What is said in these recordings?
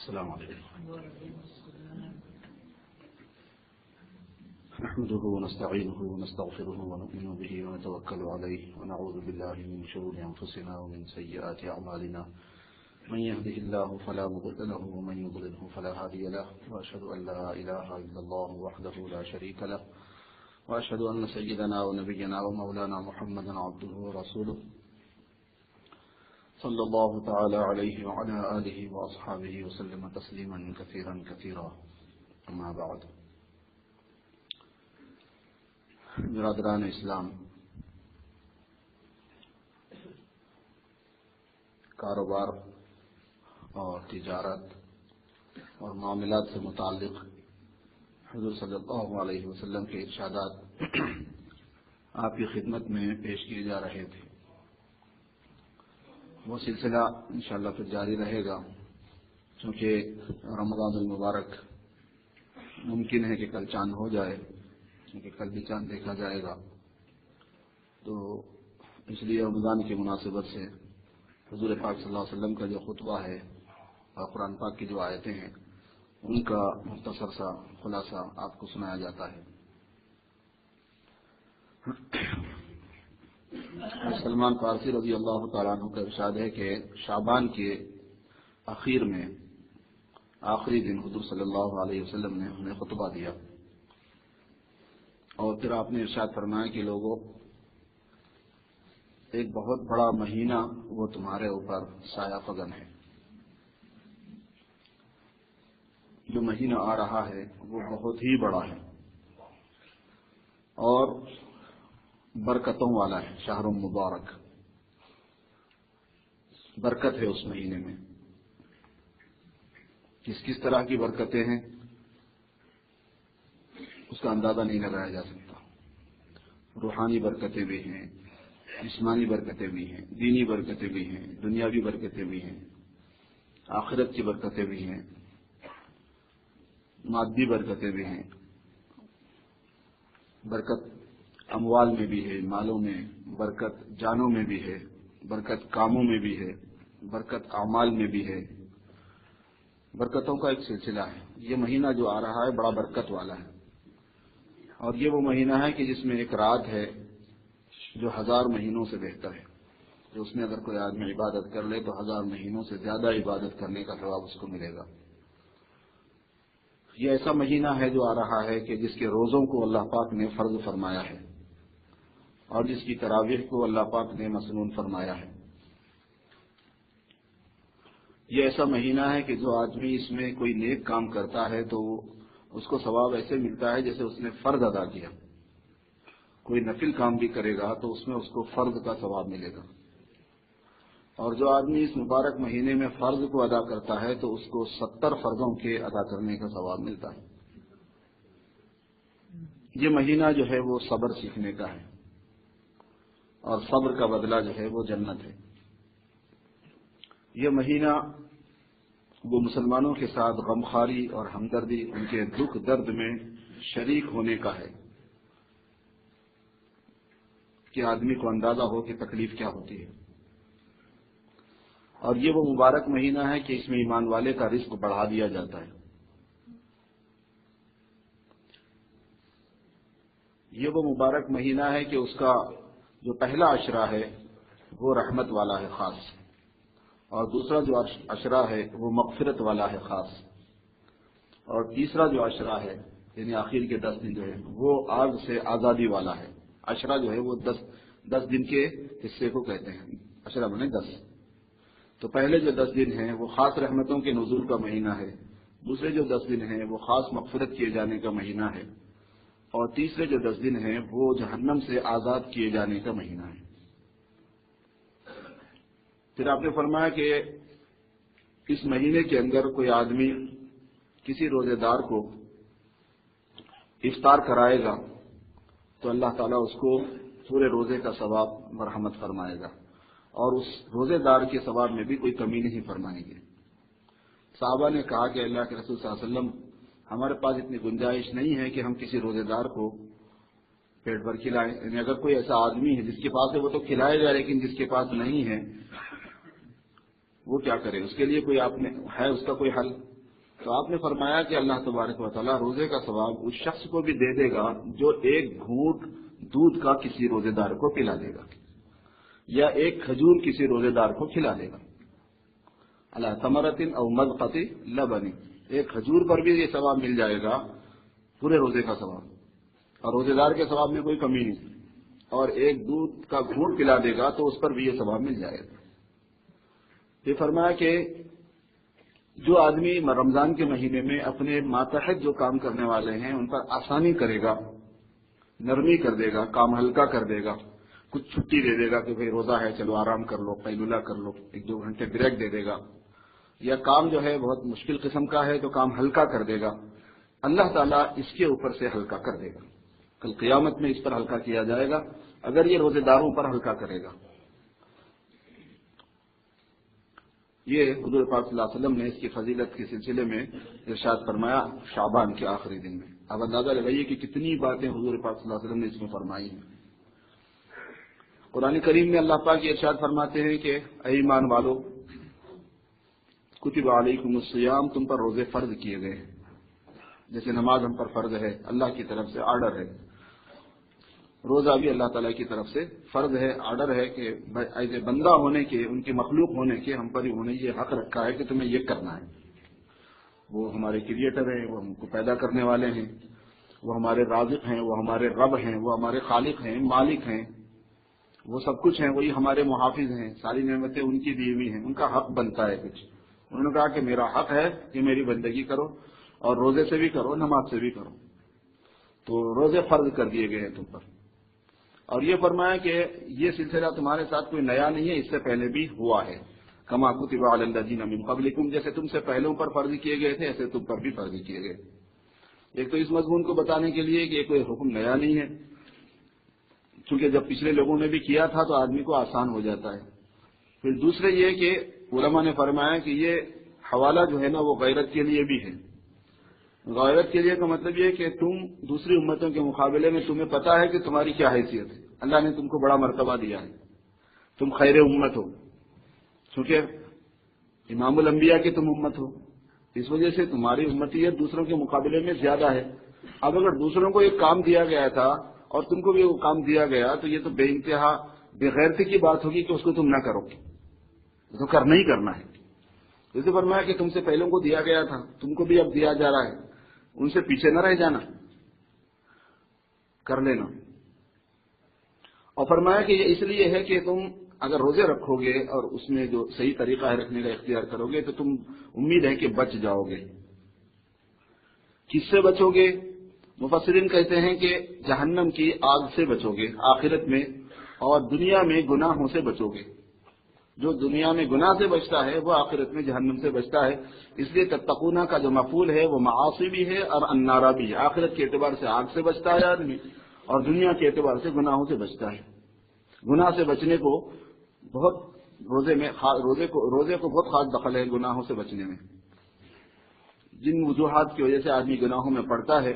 السلام علیکم نحمده ونستعينه ونستغفره ونؤمن به ونتوكل عليه ونعوذ بالله من شرور أنفسنا ومن سيئات أعمالنا من يهده الله فلا مضل له ومن يضلله فلا هادي له وأشهد أن لا إله إلا الله وحده لا شريك له وأشهد أن سيدنا ونبينا ومولانا محمدا عبده ورسوله صلى الله تعالى عليه وعلى آله وأصحابه وسلم تسليما كثيرا كثيرا أما بعد. برادران اسلام، کاروبار اور تجارت اور معاملات سے متعلق حضور صلی اللہ علیہ وسلم کے ارشادات آپ کی خدمت میں پیش کیے جا رہے تھے. وہ سلسلہ انشاءاللہ پھر جاری رہے گا، چونکہ رمضان المبارک ممکن ہے کہ کل چاند ہو جائے، کیونکہ کل بھی چاند دیکھا جائے گا. تو اس لیے رمضان کی مناسبت سے حضور پاک صلی اللہ علیہ وسلم کا جو خطبہ ہے اور قرآن پاک کی جو آیتیں ہیں ان کا مختصر سا خلاصہ آپ کو سنایا جاتا ہے. سلمان فارسی رضی اللہ تعالیٰ عنہ کا ارشاد ہے کہ شعبان کے اخیر میں آخری دن حضور صلی اللہ علیہ وسلم نے ہمیں خطبہ دیا اور پھر آپ نے ارشاد فرمایا کہ لوگوں، ایک بہت بڑا مہینہ وہ تمہارے اوپر سایہ فگن ہے. جو مہینہ آ رہا ہے وہ بہت ہی بڑا ہے اور برکتوں والا ہے. شہر مبارک، برکت ہے اس مہینے میں. کس طرح کی برکتیں ہیں اس کا اندازہ نہیں لگایا جا سکتا. روحانی برکتیں بھی ہیں، جسمانی برکتیں بھی ہیں، دینی برکتیں بھی ہیں، دنیاوی برکتیں بھی ہیں، آخرت کی برکتیں بھی ہیں، مادی برکتیں بھی ہیں. برکت اموال میں بھی ہے، مالوں میں، برکت جانوں میں بھی ہے، برکت کاموں میں بھی ہے، برکت اعمال میں بھی ہے. برکتوں کا ایک سلسلہ ہے. یہ مہینہ جو آ رہا ہے بڑا برکت والا ہے، اور یہ وہ مہینہ ہے کہ جس میں ایک رات ہے جو 1000 مہینوں سے بہتر ہے. جو اس میں اگر کوئی آدمی عبادت کر لے تو 1000 مہینوں سے زیادہ عبادت کرنے کا ثواب اس کو ملے گا. یہ ایسا مہینہ ہے جو آ رہا ہے کہ جس کے روزوں کو اللہ پاک نے فرض فرمایا ہے اور جس کی تراویح کو اللہ پاک نے مسنون فرمایا ہے. یہ ایسا مہینہ ہے کہ جو آدمی اس میں کوئی نیک کام کرتا ہے تو اس کو ثواب ایسے ملتا ہے جیسے اس نے فرض ادا کیا. کوئی نفل کام بھی کرے گا تو اس میں اس کو فرض کا ثواب ملے گا، اور جو آدمی اس مبارک مہینے میں فرض کو ادا کرتا ہے تو اس کو 70 فرضوں کے ادا کرنے کا ثواب ملتا ہے. یہ مہینہ جو ہے وہ صبر سیکھنے کا ہے، اور صبر کا بدلہ جو ہے وہ جنت ہے. یہ مہینہ وہ مسلمانوں کے ساتھ غمخواری اور ہمدردی، ان کے دکھ درد میں شریک ہونے کا ہے کہ آدمی کو اندازہ ہو کہ تکلیف کیا ہوتی ہے. اور یہ وہ مبارک مہینہ ہے کہ اس میں ایمان والے کا رزق بڑھا دیا جاتا ہے. یہ وہ مبارک مہینہ ہے کہ اس کا جو پہلا عشرہ ہے وہ رحمت والا ہے خاص، اور دوسرا جو عشرہ ہے وہ مغفرت والا ہے خاص، اور تیسرا جو عشرہ ہے یعنی آخر کے 10 دن جو ہے وہ آگ سے آزادی والا ہے. عشرہ جو ہے وہ 10 دن کے حصے کو کہتے ہیں. عشرہ بنے 10. تو پہلے جو 10 دن ہیں وہ خاص رحمتوں کے نزول کا مہینہ ہے، دوسرے جو 10 دن ہیں وہ خاص مغفرت کیے جانے کا مہینہ ہے، اور تیسرے جو 10 دن ہیں وہ جہنم سے آزاد کیے جانے کا مہینہ ہے. پھر آپ نے فرمایا کہ اس مہینے کے اندر کوئی آدمی کسی روزے دار کو افطار کرائے گا تو اللہ تعالیٰ اس کو پورے روزے کا ثواب مرحمت فرمائے گا، اور اس روزے دار کے ثواب میں بھی کوئی کمی نہیں فرمائیں گے. صحابہ نے کہا کہ اللہ کے رسول صلی اللہ علیہ وسلم، ہمارے پاس اتنی گنجائش نہیں ہے کہ ہم کسی روزے دار کو پیٹ بھر کھلائیں. یعنی اگر کوئی ایسا آدمی ہے جس کے پاس ہے وہ تو کھلائے گا، لیکن جس کے پاس نہیں ہے وہ کیا کرے، اس کے لیے کوئی آپ نے ہے اس کا کوئی حل؟ تو آپ نے فرمایا کہ اللہ تبارک و تعالیٰ روزے کا ثواب اس شخص کو بھی دے دے گا جو ایک گھونٹ دودھ کا کسی روزے دار کو پلا دے گا یا ایک کھجور کسی روزے دار کو کھلا دے گا. اللہ ثمرۃ او مذقۃ لبن، ایک کھجور پر بھی یہ ثواب مل جائے گا، پورے روزے کا ثواب، اور روزے دار کے ثواب میں کوئی کمی نہیں، اور ایک دودھ کا گھونٹ پلا دے گا تو اس پر بھی یہ ثواب مل جائے گا. یہ فرمایا کہ جو آدمی رمضان کے مہینے میں اپنے ماتحت جو کام کرنے والے ہیں ان پر آسانی کرے گا، نرمی کر دے گا، کام ہلکا کر دے گا، کچھ چھٹی دے دے گا کہ بھئی روزہ ہے چلو آرام کر لو، قیلولہ کر لو، 1-2 گھنٹے بریک دے دے گا، یا کام جو ہے بہت مشکل قسم کا ہے تو کام ہلکا کر دے گا، اللہ تعالیٰ اس کے اوپر سے ہلکا کر دے گا. کل قیامت میں اس پر ہلکا کیا جائے گا اگر یہ روزے داروں پر ہلکا کرے گا. یہ حضور پاک صلی اللہ علیہ وسلم نے اس کی فضیلت کے سلسلے میں ارشاد فرمایا شعبان کے آخری دن میں. اب اندازہ لگائیے کہ کتنی باتیں حضور پاک صلی اللہ علیہ وسلم نے اس میں فرمائی ہیں. قرآن کریم میں اللہ پاک یہ ارشاد فرماتے ہیں کہ اے ایمان والو کتب علیکم الصیام، تم پر روزے فرض کیے گئے ہیں. جیسے نماز ہم پر فرض ہے، اللہ کی طرف سے آرڈر ہے، روزہ بھی اللہ تعالیٰ کی طرف سے فرض ہے، آرڈر ہے کہ ایز اے بندہ ہونے کے، ان کے مخلوق ہونے کے ہم پر انہوں نے یہ حق رکھا ہے کہ تمہیں یہ کرنا ہے. وہ ہمارے کریٹر ہیں، وہ ہم کو پیدا کرنے والے ہیں، وہ ہمارے رازق ہیں، وہ ہمارے رب ہیں، وہ ہمارے خالق ہیں، مالک ہیں، وہ سب کچھ ہیں، وہی ہمارے محافظ ہیں، ساری نعمتیں ان کی دی ہوئی ہیں، ان کا حق بنتا ہے کچھ. انہوں نے کہا کہ میرا حق ہے کہ میری بندگی کرو، اور روزے سے بھی کرو، نماز سے بھی کرو. تو روزے فرض کر دیے گئے ہیں تم پر. اور یہ فرمایا کہ یہ سلسلہ تمہارے ساتھ کوئی نیا نہیں ہے، اس سے پہلے بھی ہوا ہے. کما کتب علی الذین من قبلکم، جیسے تم سے پہلوں پر فرض کیے گئے تھے ایسے تم پر بھی فرض کیے گئے. ایک تو اس مضمون کو بتانے کے لیے کہ یہ کوئی حکم نیا نہیں ہے، چونکہ جب پچھلے لوگوں نے بھی کیا تھا تو آدمی کو آسان ہو جاتا ہے. پھر دوسرے یہ کہ علماء نے فرمایا کہ یہ حوالہ جو ہے نا وہ غیرت کے لیے بھی ہے. غیرت کے لیے کا مطلب یہ کہ تم دوسری امتوں کے مقابلے میں تمہیں پتا ہے کہ تمہاری کیا حیثیت ہے، اللہ نے تم کو بڑا مرتبہ دیا ہے، تم خیر امت ہو، چونکہ امام الانبیاء کی تم امت ہو، اس وجہ سے تمہاری امتیت دوسروں کے مقابلے میں زیادہ ہے. اب اگر دوسروں کو ایک کام دیا گیا تھا اور تم کو بھی وہ کام دیا گیا تو یہ تو بے انتہا بے غیرتی کی بات ہوگی کہ اس کو تم نہ کرو، تو کرنا ہی کرنا ہے. جیسے فرمایا کہ تم سے پہلوں کو دیا گیا تھا، تم کو بھی اب دیا جا رہا ہے، ان سے پیچھے نہ رہ جانا، کر لینا. اور فرمایا کہ یہ اس لیے ہے کہ تم اگر روزے رکھو گے اور اس میں جو صحیح طریقہ ہے رکھنے کا اختیار کرو گے تو تم امید ہے کہ بچ جاؤ گے. کس سے بچو گے؟ مفسرین کہتے ہیں کہ جہنم کی آگ سے بچو گے آخرت میں، اور دنیا میں گناہوں سے بچو گے. جو دنیا میں گناہ سے بچتا ہے وہ آخرت میں جہنم سے بچتا ہے. اس لیے تتقون کا جو مفعول ہے وہ معاصی بھی ہے اور النار بھی ہے. آخرت کے اعتبار سے آگ سے بچتا ہے آدمی، اور دنیا کے اعتبار سے گناہوں سے بچتا ہے. گناہ سے بچنے کو بہت روزے کو بہت خاص دخل ہے گناہوں سے بچنے میں. جن وجوہات کی وجہ سے آدمی گناہوں میں پڑتا ہے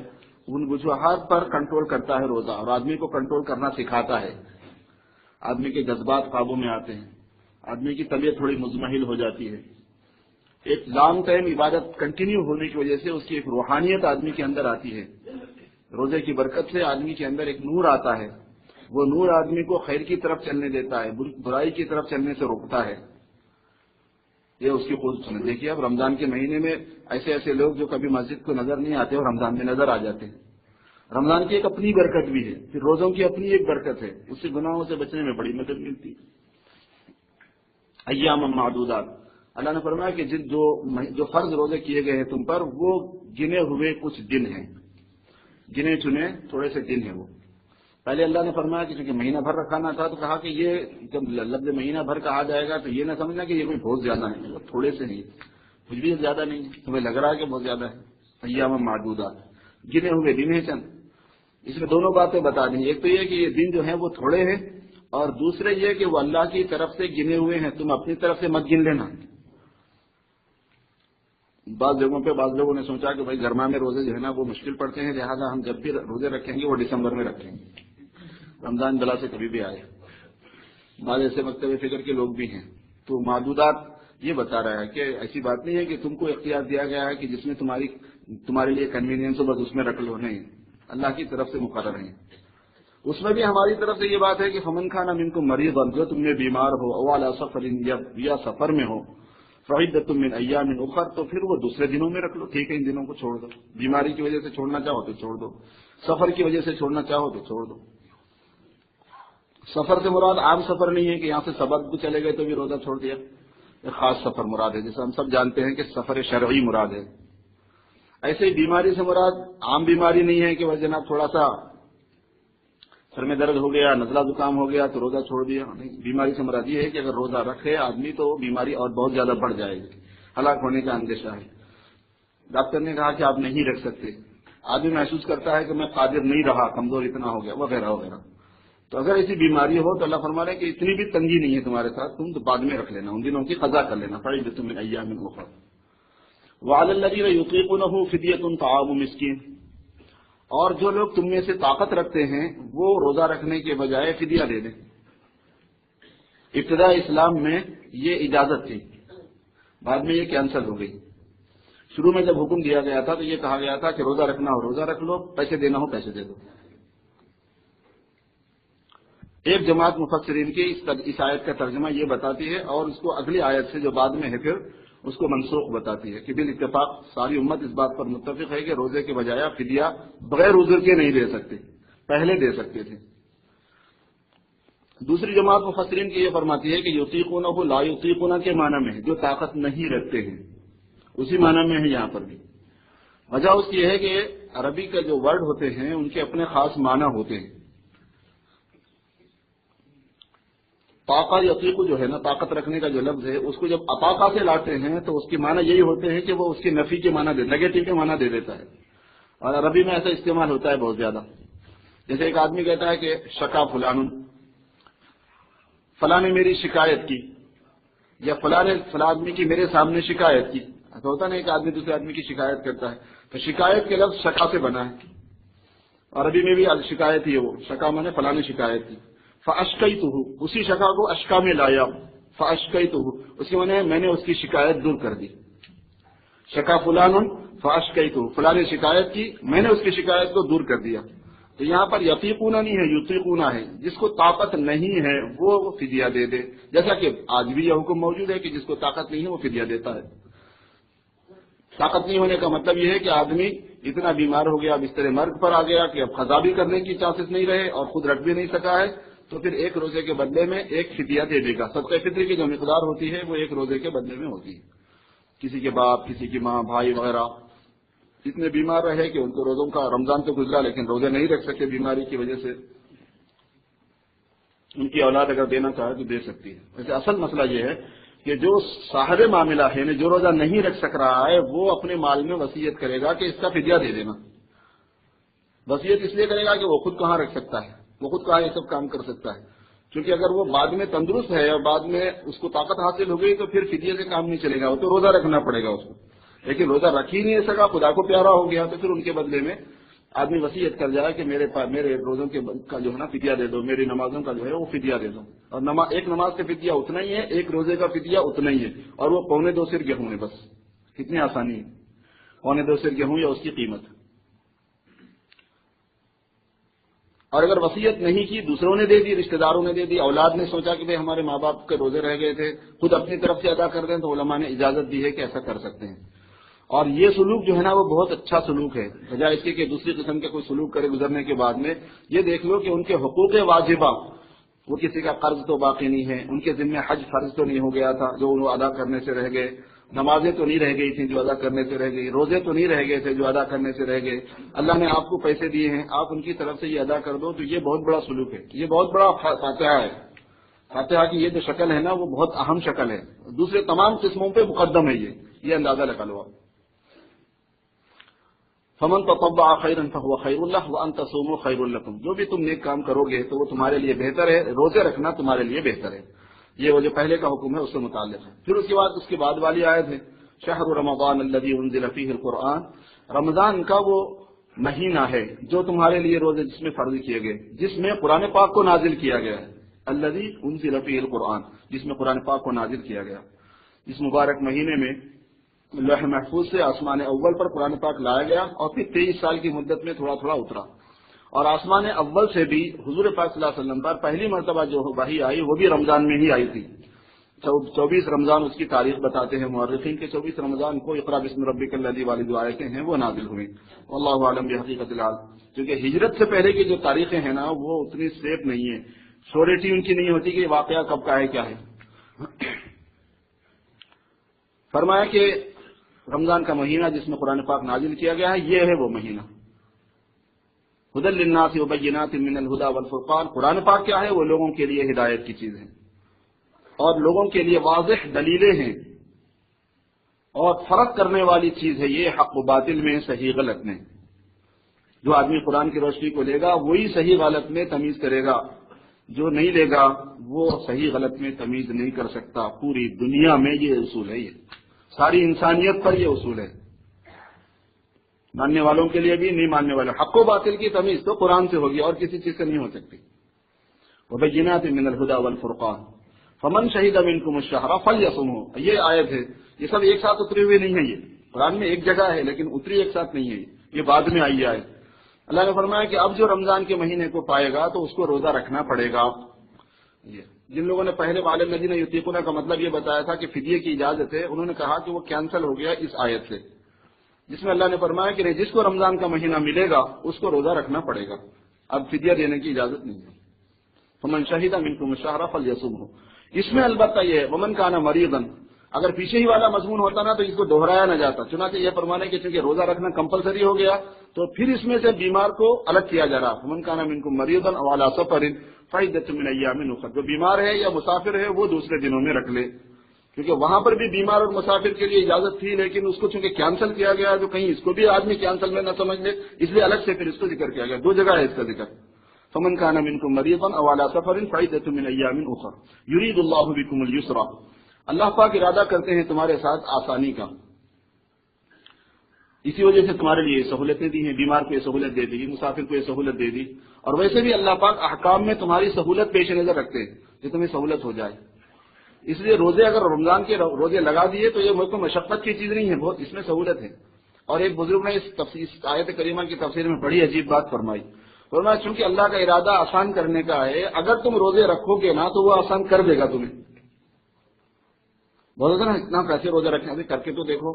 ان وجوہات پر کنٹرول کرتا ہے روزہ، اور آدمی کو کنٹرول کرنا سکھاتا ہے. آدمی کے جذبات قابو میں آتے ہیں، آدمی کی طبیعت تھوڑی مزمحل ہو جاتی ہے. ایک لانگ ٹائم عبادت کنٹینیو ہونے کی وجہ سے اس کی ایک روحانیت آدمی کے اندر آتی ہے. روزے کی برکت سے آدمی کے اندر ایک نور آتا ہے، وہ نور آدمی کو خیر کی طرف چلنے دیتا ہے، برائی کی طرف چلنے سے روکتا ہے. یہ اس کی خود سنت. دیکھیے اب رمضان کے مہینے میں ایسے ایسے لوگ جو کبھی مسجد کو نظر نہیں آتے اور رمضان میں نظر آ جاتے ہیں. رمضان کی ایک اپنی برکت بھی ہے، پھر روزوں کی اپنی ایک برکت ہے، اس سے گناہوں سے بچنے میں بڑی مدد ملتی. ایام معدودات، اللہ نے فرمایا کہ جو فرض روزے کیے گئے ہیں تم پر وہ گنے ہوئے کچھ دن ہیں، گنے چنے تھوڑے سے دن ہیں. وہ پہلے اللہ نے فرمایا کہ چونکہ مہینہ بھر رکھانا تھا تو کہا کہ یہ جب لفظ مہینہ بھر کہا جائے گا تو یہ نہ سمجھنا کہ یہ کوئی بہت زیادہ ہے، وہ تھوڑے سے نہیں، کچھ بھی زیادہ نہیں، تمہیں لگ رہا ہے کہ بہت زیادہ ہے. ایام معدودات، گنے ہوئے دن ہیں چند. اس میں دونوں باتیں بتا دیں. ایک تو یہ کہ یہ دن جو ہیں وہ تھوڑے ہیں، اور دوسرے یہ کہ وہ اللہ کی طرف سے گنے ہوئے ہیں، تم اپنی طرف سے مت گن لینا. بعض جگہوں پہ بعض لوگوں نے سوچا کہ بھائی گرما میں روزے جو ہے نا وہ مشکل پڑتے ہیں، لہٰذا ہم جب بھی روزے رکھیں گے وہ دسمبر میں رکھیں گے، رمضان بلا سے کبھی بھی آئے. بعض ایسے مکتب فکر کے لوگ بھی ہیں. تو معدودات یہ بتا رہا ہے کہ ایسی بات نہیں ہے کہ تم کو اختیار دیا گیا ہے کہ جس میں تمہارے لیے کنوینئنس ہو بس اس میں رکھ لو، نہیں، اللہ کی طرف سے مقرر ہیں۔ اس میں بھی ہماری طرف سے یہ بات ہے کہ فمن کان منکم مریضا، جو تم میں بیمار ہو او علی سفر یا سفر میں ہو، فعدۃ من ایام اخر، تو پھر وہ دوسرے دنوں میں رکھ لو، ٹھیک ہے ان دنوں کو چھوڑ دو، بیماری کی وجہ سے چھوڑنا چاہو تو چھوڑ دو، سفر کی وجہ سے چھوڑنا چاہو تو چھوڑ دو۔ سفر سے مراد عام سفر نہیں ہے کہ یہاں سے سبق کو چلے گئے تو بھی روزہ چھوڑ دیا، ایک خاص سفر مراد ہے، جیسے ہم سب جانتے ہیں کہ سفر شرعی مراد ہے۔ ایسے ہی بیماری سے مراد عام بیماری نہیں ہے کہ وہ جناب تھوڑا سا سر میں درد ہو گیا، نزلہ زکام ہو گیا تو روزہ چھوڑ دیا، نہیں، بیماری سے مراد یہ ہے کہ اگر روزہ رکھے آدمی تو بیماری اور بہت زیادہ بڑھ جائے گی، ہلاک ہونے کا اندیشہ ہے۔ ڈاکٹر نے کہا کہ آپ نہیں رکھ سکتے، آدمی محسوس کرتا ہے کہ میں قادر نہیں رہا، کمزور اتنا ہو گیا، وغیرہ وغیرہ، تو اگر ایسی بیماری ہو تو اللہ فرما رہے ہیں کہ اتنی بھی تنگی نہیں ہے تمہارے ساتھ، تم تو بعد میں رکھ لینا، ان دنوں کی قضا کر لینا، فعدۃ من ایام اخر۔ وعلی الذین یطیقونہ فدیۃ طعام مسکین، اور جو لوگ تم میں سے طاقت رکھتے ہیں وہ روزہ رکھنے کے بجائے فدیہ دے دیں۔ ابتدا اسلام میں یہ اجازت تھی، بعد میں یہ کینسل ہو گئی۔ شروع میں جب حکم دیا گیا تھا تو یہ کہا گیا تھا کہ روزہ رکھنا ہو روزہ رکھ لو، پیسے دینا ہو پیسے دے دو۔ ایک جماعت مفسرین کی اس آیت کا ترجمہ یہ بتاتی ہے، اور اس کو اگلی آیت سے جو بعد میں ہے پھر اس کو منسوخ بتاتی ہے کہ بالاتفاق ساری امت اس بات پر متفق ہے کہ روزے کے بجائے فدیہ بغیر عذر کے نہیں دے سکتے، پہلے دے سکتے تھے۔ دوسری جماعت مفسرین کی یہ فرماتی ہے کہ یطیقونہ لا یطیقونہ کے معنی میں ہے، جو طاقت نہیں رکھتے ہیں، اسی معنی میں ہے یہاں پر بھی۔ وجہ اس کی ہے کہ عربی کا جو ورڈ ہوتے ہیں ان کے اپنے خاص معنی ہوتے ہیں۔ طاقہ یطیق جو ہے نا، طاقت رکھنے کا جو لفظ ہے، اس کو جب اطاقہ سے لاتے ہیں تو اس کے معنی یہی ہوتے ہیں کہ وہ اس کی نفی کے معنی نیگیٹو کے معنی دے دیتا ہے، اور عربی میں ایسا استعمال ہوتا ہے بہت زیادہ۔ جیسے ایک آدمی کہتا ہے کہ شکا فلان، فلاں نے میری شکایت کی، یا فلاں آدمی کی میرے سامنے شکایت کی، ایسا ہوتا نہیں، ایک آدمی دوسرے آدمی کی شکایت کرتا ہے، تو شکایت کے لفظ شکا سے بنا ہے، عربی میں بھی شکایت ہی ہے، وہ شکا مانے فلاں نے شکایت کی۔ فاشکیتہ، اسی شکا کو اشکا میں لایا، فاشکیتہ اس کے معنی میں نے اس کی شکایت دور کر دی۔ شکا فلان فاشکیتہ، فلاں نے شکایت کی، میں نے اس کی شکایت کو دور کر دیا۔ تو یہاں پر یطیقونہ نہیں ہے، یطیقونہ ہے، جس کو طاقت نہیں ہے وہ فدیہ دے دے، جیسا کہ آج بھی یہ حکم موجود ہے کہ جس کو طاقت نہیں ہے وہ فدیہ دیتا ہے۔ طاقت نہیں ہونے کا مطلب یہ ہے کہ آدمی اتنا بیمار ہو گیا، بستر مرگ پر آ گیا کہ اب قضا بھی کرنے کی چانسز نہیں رہے اور خود رکھ بھی نہیں سکا ہے، تو پھر ایک روزے کے بدلے میں ایک فدیہ دے دے گا۔ صدقہ فطر کی جو مقدار ہوتی ہے وہ ایک روزے کے بدلے میں ہوتی ہے۔ کسی کے باپ، کسی کی ماں، بھائی وغیرہ اتنے بیمار رہے کہ ان کو روزوں کا رمضان تو گزرا لیکن روزے نہیں رکھ سکے بیماری کی وجہ سے، ان کی اولاد اگر دینا چاہے تو دے سکتی ہے۔ ویسے اصل مسئلہ یہ ہے کہ جو صاحب معاملہ ہے، جو روزہ نہیں رکھ سک رہا ہے، وہ اپنے مال میں وصیت کرے گا کہ اس کا فدیہ دے دینا۔ وصیت اس لیے کرے گا کہ وہ خود کہاں رکھ سکتا ہے، وہ خود کہاں یہ سب کام کر سکتا ہے، کیونکہ اگر وہ بعد میں تندرست ہے اور بعد میں اس کو طاقت حاصل ہو گئی تو پھر فدیے سے کام نہیں چلے گا، وہ تو روزہ رکھنا پڑے گا اس کو۔ لیکن روزہ رکھ ہی نہیں سکا، خدا کو پیارا ہو گیا، تو پھر ان کے بدلے میں آدمی وصیت کر جائے کہ میرے روزوں کے کا جو ہے نا فدیہ دے دو، میری نمازوں کا جو ہے وہ فدیہ دے دو، اور ایک نماز کا فدیہ اتنا ہی ہے، ایک روزے کا فدیہ اتنا ہی ہے، اور وہ 2.25 سیر گیہوں ہے، بس کتنی آسانی ہے، 2.25 سیر گیہوں یا اس کی قیمت۔ اور اگر وصیت نہیں کی، دوسروں نے دے دی، رشتہ داروں نے دے دی، اولاد نے سوچا کہ بھائی ہمارے ماں باپ کے روزے رہ گئے تھے، خود اپنی طرف سے ادا کر دیں، تو علماء نے اجازت دی ہے کہ ایسا کر سکتے ہیں۔ اور یہ سلوک جو ہے نا وہ بہت اچھا سلوک ہے، بجائے اس کے کہ دوسری قسم کے کوئی سلوک کرے گزرنے کے بعد میں۔ یہ دیکھ لو کہ ان کے حقوق واجبہ، وہ کسی کا قرض تو باقی نہیں ہے، ان کے ذمہ حج فرض تو نہیں ہو گیا تھا جو وہ ادا کرنے سے رہ گئے، نمازیں تو نہیں رہ گئی تھیں جو ادا کرنے سے رہ گئی، روزے تو نہیں رہ گئے تھے جو ادا کرنے سے رہ گئے، اللہ نے آپ کو پیسے دیے ہیں، آپ ان کی طرف سے یہ ادا کر دو، تو یہ بہت بڑا سلوک ہے، یہ بہت بڑا فاتحہ ہے۔ فاتحہ کی یہ جو شکل ہے نا وہ بہت اہم شکل ہے، دوسرے تمام قسموں پہ مقدم ہے، یہ اندازہ لگا لو آپ۔ فمن تطوع خیرا فهو خیر له وان تصوموا خیر لكم، جو بھی تم نیک کام کرو گے تو وہ تمہارے لیے بہتر ہے، روزے رکھنا تمہارے لیے بہتر ہے۔ یہ وہ جو پہلے کا حکم ہے اس سے متعلق ہے۔ پھر اس کے بعد والی آیت ہے شہر رمضان الذي انزل فيه القرآن، رمضان کا وہ مہینہ ہے جو تمہارے لیے روزے جس میں فرض کیے گئے، جس میں قرآن پاک کو نازل کیا گیا ہے، الذي انزل فيه القرآن، جس میں قرآن پاک کو نازل کیا گیا۔ اس مبارک مہینے میں لوح محفوظ سے آسمان اول پر قرآن پاک لایا گیا اور پھر 23 سال کی مدت میں تھوڑا تھوڑا اترا، اور آسمان اول سے بھی حضور پاک صلی اللہ علیہ وسلم پر پہلی مرتبہ جو وحی آئی وہ بھی رمضان میں ہی آئی تھی۔ 24 رمضان اس کی تاریخ بتاتے ہیں مورخین کے، 24 رمضان کو اقرا بسم ربک الذی والی جو آیتیں ہیں وہ نازل ہوئی۔ واللہ اعلم بحقیقت الحال، کیونکہ ہجرت سے پہلے کی جو تاریخیں ہیں نا وہ اتنی سیف نہیں ہے، شورٹی ان کی نہیں ہوتی کہ واقعہ کب کا ہے کیا ہے۔ فرمایا کہ رمضان کا مہینہ جس میں قرآن پاک نازل کیا گیا ہے یہ ہے وہ مہینہ، ہدی للناس وبینات من الہدی والفرقان۔ قرآن پاک کیا ہے؟ وہ لوگوں کے لیے ہدایت کی چیز ہے اور لوگوں کے لیے واضح دلیلیں ہیں اور فرق کرنے والی چیز ہے یہ حق و باطل میں، صحیح غلط میں۔ جو آدمی قرآن کی روشنی کو لے گا وہی صحیح غلط میں تمیز کرے گا، جو نہیں لے گا وہ صحیح غلط میں تمیز نہیں کر سکتا۔ پوری دنیا میں یہ اصول ہے، یہ ساری انسانیت پر یہ اصول ہے، ماننے والوں کے لیے بھی نہیں ماننے والے۔ حق و باطل کی تمیز تو قرآن سے ہوگی اور کسی چیز سے نہیں ہو سکتی۔ وبینات من الہدی والفرقان فمن شہد منکم الشہر فلیصمہ، یہ آیت ہے۔ یہ سب ایک ساتھ اتری ہوئی نہیں ہے، یہ قرآن میں ایک جگہ ہے لیکن اتری ایک ساتھ نہیں ہے، یہ بعد میں آئی آیت۔ اللہ نے فرمایا کہ اب جو رمضان کے مہینے کو پائے گا تو اس کو روزہ رکھنا پڑے گا۔ جن لوگوں نے پہلے والم الذین یطیقون کا مطلب یہ بتایا تھا کہ فدیے کی اجازت ہے، انہوں نے کہا کہ وہ کینسل ہو گیا اس آیت سے، جس میں اللہ نے فرمایا کہ جس کو رمضان کا مہینہ ملے گا اس کو روزہ رکھنا پڑے گا، اب فدیہ دینے کی اجازت نہیں ہے۔ فمن شہد منکم الشہر فلیصمہ، اس میں البتہ یہ ومن کان مریضا، اگر پیچھے ہی والا مضمون ہوتا نا تو اس کو دہرایا نہ جاتا، چنانچہ یہ فرمانے کہ چونکہ روزہ رکھنا کمپلسری ہو گیا تو پھر اس میں سے بیمار کو الگ کیا جا رہا۔ ومن کان منکم مریضا او علی سفر فعدۃ من ایام اخر، جو بیمار ہے یا مسافر ہے وہ دوسرے دنوں میں رکھ لے، کیونکہ وہاں پر بھی بیمار اور مسافر کے لیے اجازت تھی لیکن اس کو چونکہ کینسل کیا گیا تو کہیں اس کو بھی آدمی کینسل میں نہ سمجھ لے، اس لیے الگ سے پھر اس کو ذکر کیا گیا، دو جگہ ہے اس کا ذکر۔ فمن كان منكم مريضا او على سفر فعدة من ايام اخر يريد الله بكم اليسر، اللہ پاک ارادہ کرتے ہیں تمہارے ساتھ آسانی کا، اسی وجہ سے تمہارے لیے سہولتیں دی ہیں، بیمار کو یہ سہولت دے دی، مسافر کو یہ سہولت دے دی، اور ویسے بھی اللہ پاک احکام میں تمہاری سہولت پیش نظر رکھتے ہیں کہ تمہیں سہولت ہو جائے۔ اس لیے روزے اگر رمضان کے روزے لگا دیے تو یہ ملک کو مشقت کی چیز نہیں ہے، بہت اس میں سہولت ہے۔ اور ایک بزرگ نے اس آیت کریمہ کی تفسیر میں بڑی عجیب بات فرمائی، فرمایا چونکہ اللہ کا ارادہ آسان کرنے کا ہے، اگر تم روزے رکھو گے نا تو وہ آسان کر دے گا تمہیں۔ بولتے نا اتنا پیسے روزے رکھنے ابھی کر کے تو دیکھو،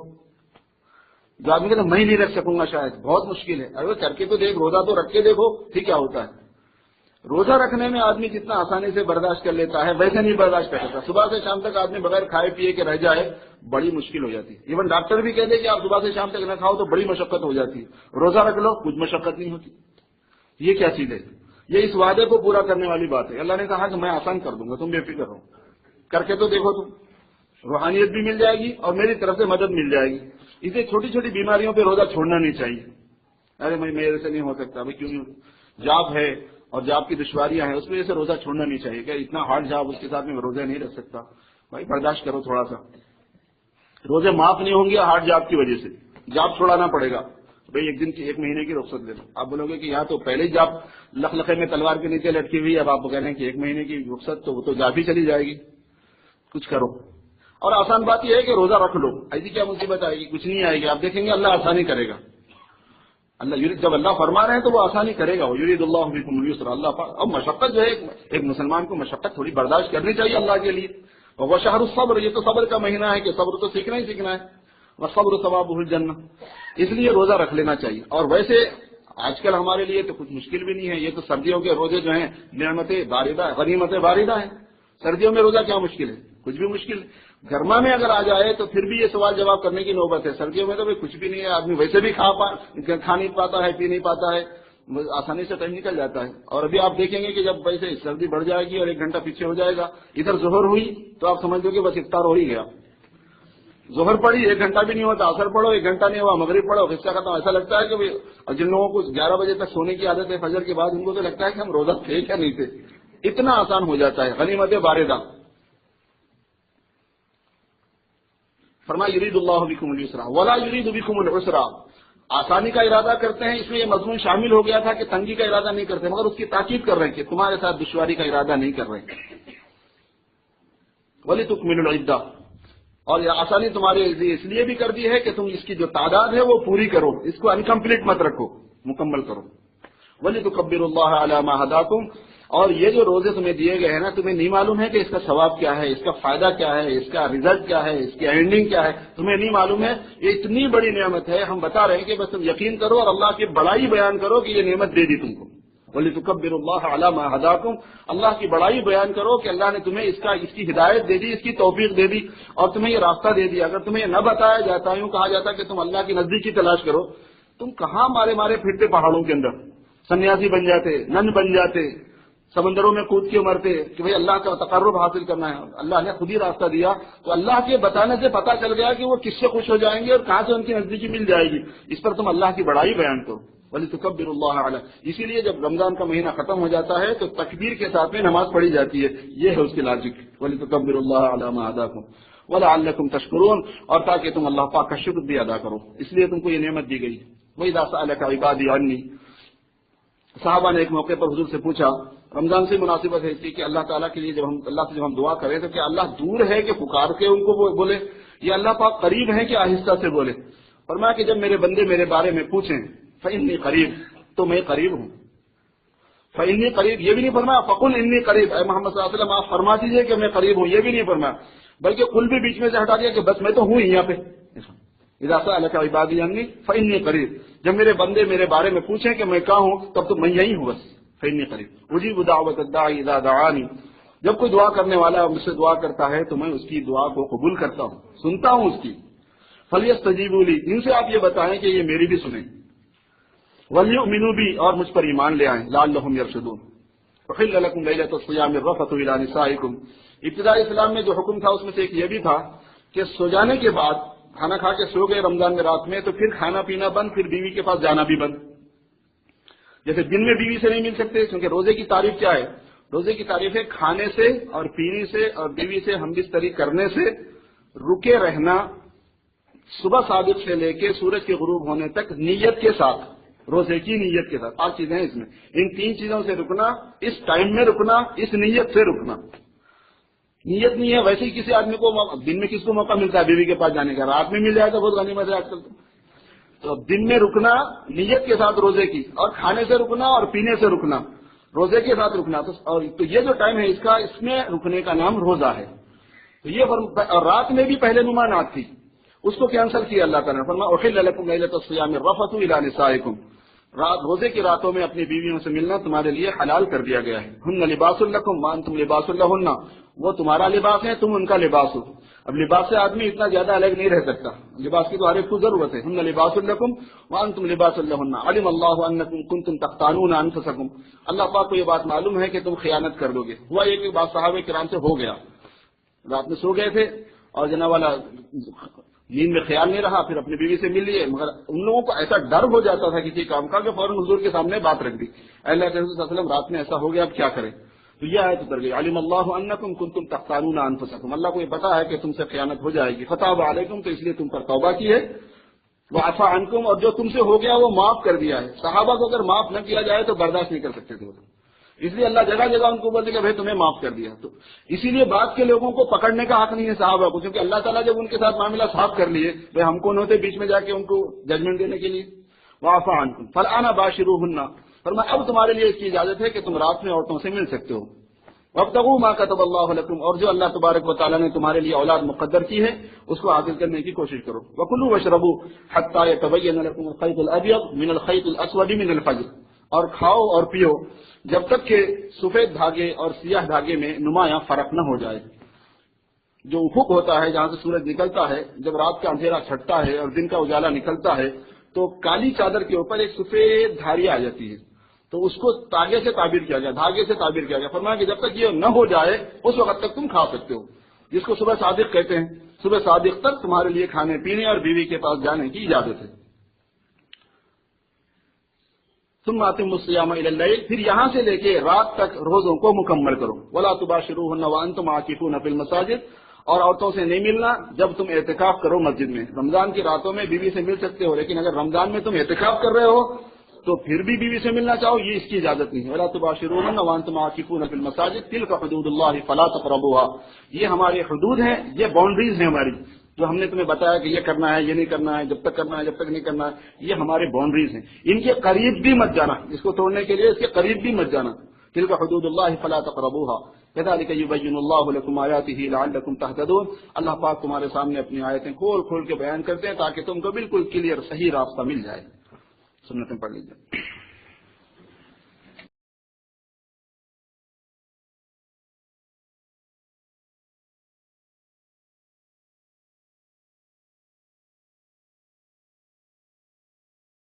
جو آدمی کہتا میں ہی نہیں رکھ سکوں گا شاید، بہت مشکل ہے، ارے کر کے تو دیکھ، روزہ تو رکھ کے دیکھو پھر کیا ہوتا ہے۔ روزہ رکھنے میں آدمی جتنا آسانی سے برداشت کر لیتا ہے ویسے نہیں برداشت کر سکتا۔ صبح سے شام تک آدمی بغیر کھائے پیے کے رہ جائے بڑی مشکل ہو جاتی ہے، ایون ڈاکٹر بھی کہتے کہ آپ صبح سے شام تک نہ کھاؤ تو بڑی مشقت ہو جاتی ہے، روزہ رکھ لو کچھ مشقت نہیں ہوتی۔ یہ کیا چیز ہے؟ یہ اس وعدے کو پورا کرنے والی بات ہے۔ اللہ نے کہا کہ میں آسان کر دوں گا، تم بے فکر رہو، کر کے تو دیکھو، تم روحانیت بھی مل جائے گی اور میری طرف سے مدد مل جائے گی۔ اسے چھوٹی چھوٹی بیماریوں پہ روزہ چھوڑنا نہیں چاہیے۔ ارے میرے سے نہیں ہو سکتا، بھائی کیوں نہیں، جاب ہے اور جاب کی دشواریاں ہیں اس وجہ سے روزہ چھوڑنا نہیں چاہیے، کہ اتنا ہارڈ جاب اس کے ساتھ میں روزہ نہیں رکھ سکتا، بھائی برداشت کرو تھوڑا سا، روزے معاف نہیں ہوں گے ہارڈ جاب کی وجہ سے، جاب چھوڑانا پڑے گا، بھائی ایک دن کی ایک مہینے کی رخصت لے لو۔ آپ بولو گے کہ یہاں تو پہلے ہی جاب لخلخے میں تلوار کے نیچے لٹکی ہوئی، اب آپ کہہ رہے ہیں کہ ایک مہینے کی رخصت تو وہ تو جاب ہی چلی جائے گی، کچھ کرو۔ اور آسان بات یہ ہے کہ روزہ رکھ لو، ایسی کیا مصیبت آئے گی؟ کچھ نہیں آئے گی، آپ دیکھیں گے اللہ آسانی کرے گا۔ اللہ جب اللہ فرما رہے ہیں تو وہ آسانی کرے گا، وہ یرید اللہ بکم الیسر، اللہ اب مشقت جو ہے ایک مسلمان کو مشقت تھوڑی برداشت کرنی چاہیے اللہ کے لیے۔ وہ شہر الصبر، یہ تو صبر کا مہینہ ہے کہ صبر تو سیکھنا ہی سیکھنا ہے، والصبر ثوابہ الجنہ، اس لیے روزہ رکھ لینا چاہیے۔ اور ویسے آج کل ہمارے لیے تو کچھ مشکل بھی نہیں ہے، یہ تو سردیوں کے روزے جو ہیں نعمتیں باردہ غنیمتیں باردہ ہیں، سردیوں میں روزہ کیا مشکل ہے؟ کچھ بھی مشکل ہے۔ گرما میں اگر آ جائے تو پھر بھی یہ سوال جواب کرنے کی نوبت ہے، سردیوں میں تو بھائی کچھ بھی نہیں ہے، آدمی ویسے بھی کھا نہیں پاتا ہے، پی نہیں پاتا ہے، آسانی سے ٹائم نکل جاتا ہے۔ اور ابھی آپ دیکھیں گے کہ جب ویسے سردی بڑھ جائے گی اور ایک گھنٹہ پیچھے ہو جائے گا، ادھر ظہر ہوئی تو آپ سمجھ لو کہ بس افطار ہو ہی گیا، ظہر پڑی ایک گھنٹہ بھی نہیں ہوتا، عصر پڑھو ایک گھنٹہ نہیں ہوا، مغرب پڑھو قصہ ختم۔ ایسا لگتا ہے کہ جن لوگوں کو 11 بجے تک سونے کی عادت ہے فجر کے بعد، ان کو تو لگتا ہے کہ ہم روزہ تھے کیا نہیں تھے، اتنا آسان ہو جاتا ہے، غنیمت باردہ۔ فرمایا یرید اللہ بکم الیسر ولا یرید بکم العسر، آسانی کا ارادہ کرتے ہیں، اس میں یہ مضمون شامل ہو گیا تھا کہ تنگی کا ارادہ نہیں کرتے، مگر اس کی تاکید کر رہے ہیں کہ تمہارے ساتھ دشواری کا ارادہ نہیں کر رہے ہیں۔ وَلِتُكْمِلُوا الْعِدَّةَ، اور یہ آسانی تمہارے لیے اس لیے بھی کر دی ہے کہ تم اس کی جو تعداد ہے وہ پوری کرو، اس کو انکمپلیٹ مت رکھو، مکمل کرو۔ وَلِتُكَبِّرُوا اللَّهَ عَلَى مَا هَدَاكُمْ، اور یہ جو روزے تمہیں دیے گئے ہیں نا، تمہیں نہیں معلوم ہے کہ اس کا ثواب کیا ہے، اس کا فائدہ کیا ہے، اس کا ریزلٹ کیا ہے، اس کی اینڈنگ کیا ہے، تمہیں نہیں معلوم ہے۔ یہ اتنی بڑی نعمت ہے، ہم بتا رہے ہیں کہ بس تم یقین کرو اور اللہ کی بڑائی بیان کرو کہ یہ نعمت دے دی تم کو۔ وَلِتُكَبِّرُوا اللَّهَ عَلَى مَا هَدَاكُمْ، اللہ کی بڑائی بیان کرو کہ اللہ نے تمہیں اس کی ہدایت دے دی، اس کی توفیق دے دی اور تمہیں یہ راستہ دے دیا۔ اگر تمہیں یہ نہ بتایا جاتا، یوں کہا جاتا کہ تم اللہ کی نزدیکی تلاش کرو، تم کہاں مارے مارے پھرتے پہاڑوں کے اندر، سنیاسی بن جاتے، نن بن جاتے، سمندروں میں کود کے مرتے کہ بھئی اللہ کا تقرب حاصل کرنا ہے۔ اللہ نے خود ہی راستہ دیا، تو اللہ کے بتانے سے پتہ چل گیا کہ وہ کس سے خوش ہو جائیں گے اور کہاں سے ان کی نزدیکی مل جائے گی۔ اس پر تم اللہ کی بڑائی بیان کرو۔ وَلِتُكَبِّرُوا اللَّهَ عَلَى، اسی لیے جب رمضان کا مہینہ ختم ہو جاتا ہے تو تکبیر کے ساتھ میں نماز پڑھی جاتی ہے، یہ ہے اس کی لاجک۔ وَلِتُكَبِّرُوا اللَّهَ عَلَى مَا هَدَاكُمْ وَلَعَلَّكُمْ تَشْكُرُونَ، اور تاکہ تم اللہ پاک کا شکر بھی ادا کرو، اس لیے تم کو یہ نعمت دی گئی۔ وَإِذَا سَأَلَكَ عِبَادِي عَنِّي، صحابہ نے ایک موقع پر حضور سے پوچھا، رمضان سے مناسبت ہے تھی کہ اللہ تعالیٰ کے لیے جب ہم اللہ سے دعا کریں تو کیا اللہ دور ہے کہ پکار کے ان کو بولے، یا اللہ پاک قریب ہے کہ آہستہ سے بولے؟ فرمایا کہ جب میرے بندے میرے بارے میں پوچھیں فإنی قریب، تو میں قریب ہوں۔ فإنی قریب یہ بھی نہیں فرمایا فقل انی قریب، اے محمد صلی اللہ علیہ وسلم آپ فرما دیجیے کہ میں قریب ہوں، یہ بھی نہیں فرمایا، بلکہ قل بھی بیچ میں سے ہٹا دیا کہ بس میں تو ہوں ہی یہاں پہ۔ اذا سألک عبادی عنی فإنی قریب، جب میرے بندے میرے بارے میں پوچھیں کہ میں کہاں ہوں تب تو میں یہی ہوں، بس فإنی قریب۔ اجیب دعوت الداعی اذا دعانی، جب کوئی دعا کرنے والا مجھ سے دعا کرتا ہے تو میں اس کی دعا کو قبول کرتا ہوں، سنتا ہوں اس کی۔ فلیستجیبوا لی، ان سے آپ یہ بتائیں کہ یہ میری بھی سنیں، ولیؤمنوا بی، اور مجھ پر ایمان لے آئیں، لعلہم یرشدون۔ احل لکم لیلۃ الصیام الرفث الی نسائکم، ابتدائی اسلام میں جو حکم تھا اس میں سے ایک یہ بھی تھا کہ سو جانے کے بعد، کھانا کھا کے سو گئے رمضان میں رات میں، تو پھر کھانا پینا بند، پھر بیوی کے پاس جانا بھی بند۔ جیسے دن میں بیوی سے نہیں مل سکتے، کیونکہ روزے کی تعریف کیا ہے؟ روزے کی تعریف ہے کھانے سے اور پینے سے اور بیوی سے ہم بستری کرنے سے رکے رہنا، صبح صادق سے لے کے سورج کے غروب ہونے تک نیت کے ساتھ، روزے کی نیت کے ساتھ۔ 8 چیزیں ہیں اس میں، ان 3 چیزوں سے رکنا، اس ٹائم میں رکنا، اس نیت سے رکنا۔ نیت نہیں ہے ویسے ہی کسی آدمی کو دن میں کس کو موقع ملتا ہے بیوی کے پاس جانے کا، رات میں مل جائے تو بہت غنیمت ہے آج کل تو دن میں رکنا نیت کے ساتھ روزے کی، اور کھانے سے رکنا اور پینے سے رکنا، روزے کے ساتھ رکنا۔ تو یہ جو ٹائم ہے اس کا، اس میں رکنے کا نام روزہ ہے۔ تو یہ اور رات میں بھی پہلے نمانات تھی، اس کو کینسل کیا اللہ تعالیٰ نے، فرمایا احل لکم لیلۃ الصیام الرفث الی نسائکم، روزے کی راتوں میں اپنی بیویوں سے ملنا تمہارے لیے حلال کر دیا گیا ہے۔ ہن لباس لکم وانتم لباس لہن، وہ تمہارا لباس ہے، تم ان کا لباس ہو۔ اب لباس سے آدمی اتنا زیادہ الگ نہیں رہ سکتا، لباس کی تو ہر ایک کو ضرورت ہے۔ ہن لباس لکم وانتم لباس لہن، علم اللہ انکم کنتم تختانون انفسکم، اللہ پاک کو یہ بات معلوم ہے کہ تم خیانت کر دو گے۔ ہوا یہ کہ بات صحابہ کرام سے ہو گیا، رات میں سو گئے تھے اور جناب والا نیند میں خیال نہیں رہا، پھر اپنی بیوی سے مل لیے، مگر ان لوگوں کو ایسا ڈر ہو جاتا تھا کسی کام کا کہ فوراً حضور کے سامنے بات رکھ دی، اللہ کے رسول صلی اللہ علیہ وسلم رات میں ایسا ہو گیا اب کیا کریں؟ تو یہ آیت اتر گئی، علم اللہ انکم کنتم تختانون انفسکم، اللہ کو یہ پتا ہے کہ تم سے خیانت ہو جائے گی، فتاب علیکم، تو اس لیے تم پر توبہ کی ہے، وعفا عنکم، اور جو تم سے ہو گیا وہ معاف کر دیا ہے۔ صحابہ کو اگر معاف نہ کیا جائے تو برداشت نہیں کر سکتے تھے، اس لیے اللہ جگہ جگہ ان کو بولتے کہ بھائی تمہیں معاف کر دیا۔ تو اسی لیے بعد کے لوگوں کو پکڑنے کا حق نہیں ہے صحابہ کو، کیونکہ اللہ تعالیٰ جب ان کے ساتھ معاملہ صاف کر لیے، بھائی ہم کون ہوتے بیچ میں جا کے ان کو ججمنٹ دینے کے لیے۔ وعفا عنکم فالآن باشروہن، فرمایا اب تمہارے لیے اس کی اجازت ہے کہ تم رات میں عورتوں سے مل سکتے ہو۔ وابتغوا ما كتب اللہ لکم، اور جو اللہ تبارک و تعالیٰ نے تمہارے لیے اولاد مقدر کی ہے اس کو حاصل کرنے کی کوشش کرو۔ وکلوا واشربوا حتى يتبين لكم الخيط الابيض من الخيط الاسود من الفجر، اور کھاؤ اور پیو جب تک کہ سفید دھاگے اور سیاہ دھاگے میں نمایاں فرق نہ ہو جائے۔ جو افق ہوتا ہے جہاں سے سورج نکلتا ہے، جب رات کا اندھیرا چھٹتا ہے اور دن کا اجالا نکلتا ہے تو کالی چادر کے اوپر ایک سفید دھاری آ جاتی ہے، تو اس کو تاگے سے تعبیر کیا گیا، دھاگے سے تعبیر کیا گیا، فرمایا کہ جب تک یہ نہ ہو جائے اس وقت تک تم کھا سکتے ہو، جس کو صبح صادق کہتے ہیں۔ صبح صادق تک تمہارے لیے کھانے پینے اور بیوی کے پاس جانے کی اجازت ہے۔ ثم اتموا الصيام الى الليل، پھر یہاں سے لے کے رات تک روزوں کو مکمل کرو۔ ولا تباشروهن وانتم عاكفون في المساجد، اور عورتوں سے نہیں ملنا جب تم اعتکاف کرو مسجد میں۔ رمضان کی راتوں میں بیوی سے مل سکتے ہو، لیکن اگر رمضان میں تم اعتکاف کر رہے ہو تو پھر بھی بیوی سے ملنا چاہو، یہ اس کی اجازت نہیں ہے۔ وَلَا تُبَاشِرُوهُنَّ وَأَنْتُمْ عَاكِفُونَ فِي الْمَسَاجِدِ تِلْكَ حُدُودُ اللَّهِ فَلَا تَقْرَبُوهَا، یہ ہماری حدود ہیں، یہ باؤنڈریز ہیں ہماری، جو ہم نے تمہیں بتایا کہ یہ کرنا ہے، یہ نہیں کرنا ہے، جب تک کرنا ہے، جب تک نہیں کرنا ہے، یہ ہمارے باؤنڈریز ہیں، ان کے قریب بھی مت جانا، اس کو توڑنے کے لیے اس کے قریب بھی مت جانا۔ تِلْكَ حُدُودُ اللَّهِ فَلَا تَقْرَبُوهَا كَذَلِكَ يُبَيِّنُ اللَّهُ لَكُمْ آيَاتِهِ لَعَلَّكُمْ تَهْتَدُونَ، اللہ پاک تمہارے سامنے اپنی آیتیں کھول کھول کے بیان کرتے ہیں تاکہ تم کو بالکل کلیئر صحیح راستہ مل جائے۔ سنتیں پڑھ لیجیے۔